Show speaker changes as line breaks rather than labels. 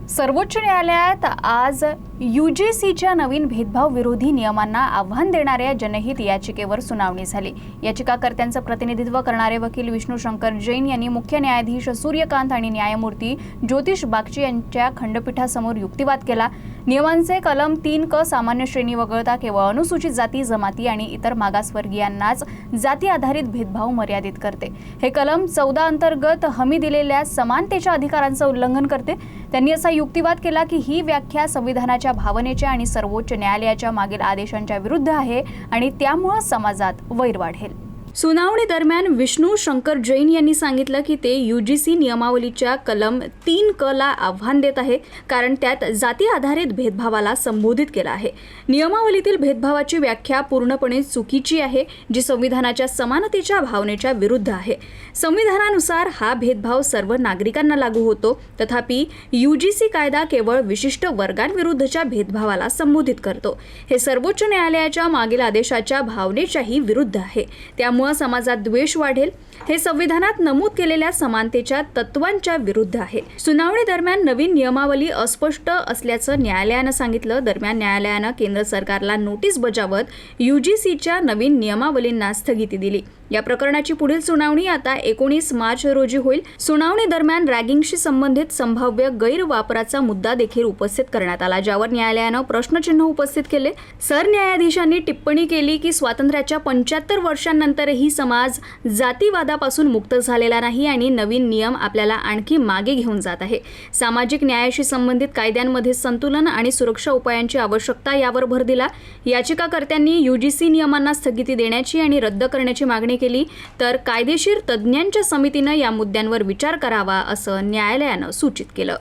सर्वोच्च न्यायालयात आज यूजीसीच्या नवीन भेदभाव विरोधी नियमांना आव्हान देणाऱ्या जनहित याचिकेवर सुनावणी झाली। याचिकाकर्त्यांचं प्रतिनिधित्व करणारे वकील विष्णू शंकर जैन यांनी मुख्य न्यायाधीश सूर्यकांत आणि न्यायमूर्ती ज्योतिष बागची यांच्या खंडपीठासमोर युक्तिवाद केला। नियमांचे कलम 3 क सामान्य श्रेणी वगळता केवळ अनुसूचित जाती, जमाती आणि इतर मागासवर्गीयांनाच जाती आधारित भेदभाव मर्यादित करते। हे कलम 14 अंतर्गत हमी दिलेल्या समानतेच्या अधिकारांचं उल्लंघन करते। त्यांनी असा युक्तिवाद केला की ही व्याख्या संविधानाच्या भावनेच्या आणि सर्वोच्च न्यायालयाच्या मागील आदेशांच्या विरुद्ध आहे आणि त्यामुळे समाजात वैर वाढेल। सुनावणी दरम्यान विष्णू शंकर जैन यांनी सांगितलं की ते यूजीसी नियमावलीच्या कलम 3 क ला आव्हान देत आहे, कारण त्यात जाती आधारित भेदभावाला संबोधित केलं आहे। नियमावलीतील भेदभावाची व्याख्या पूर्णपणे चुकीची आहे, जी संविधानाच्या समानतेच्या भावनेच्या विरुद्ध आहे। संविधानानुसार हा भेदभाव सर्व नागरिकांना लागू होतो, तथापि यूजीसी कायदा केवळ विशिष्ट वर्गांविरुद्धच्या भेदभावाला संबोधित करतो। हे सर्वोच्च न्यायालयाच्या मागील आदेशाच्या भावनेच्याही विरुद्ध आहे, त्यामुळे समाजात द्वेष वाढेल। हे संविधानात नमूद केलेल्या समानतेच्या तत्वांच्या विरुद्ध आहे। सुनावणी दरम्यान नवीन नियमावली अस्पष्ट असल्याचं न्यायालयानं सांगितलं। दरम्यान न्यायालयानं केंद्र सरकारला नोटीस बजावत यूजीसीच्या नवीन नियमावलींना स्थगिती दिली। या प्रकरणाची पुढील सुनावणी आता 19 मार्च रोजी होईल। सुनावणी दरम्यान रॅगिंगशी संबंधित संभाव्य गैरवापराचा मुद्दा देखील उपस्थित करण्यात आला, ज्यावर न्यायालयानं प्रश्नचिन्ह उपस्थित केले। सरन्यायाधीशांनी टिप्पणी केली की स्वातंत्र्याच्या 75 वर्षांनंतरही समाज जातीवादापासून मुक्त झालेला नाही आणि नवीन नियम आपल्याला आणखी मागे घेऊन जात आहे। सामाजिक न्यायाशी संबंधित कायद्यांमध्ये संतुलन आणि सुरक्षा उपायांची आवश्यकता यावर भर दिला। याचिकाकर्त्यांनी यूजीसी नियमांना स्थगिती देण्याची आणि रद्द करण्याची मागणी केली, तर कायदेशीर तज्ज्ञांच्या समितीनं या मुद्द्यांवर विचार करावा असं न्यायालयानं सूचित केलं।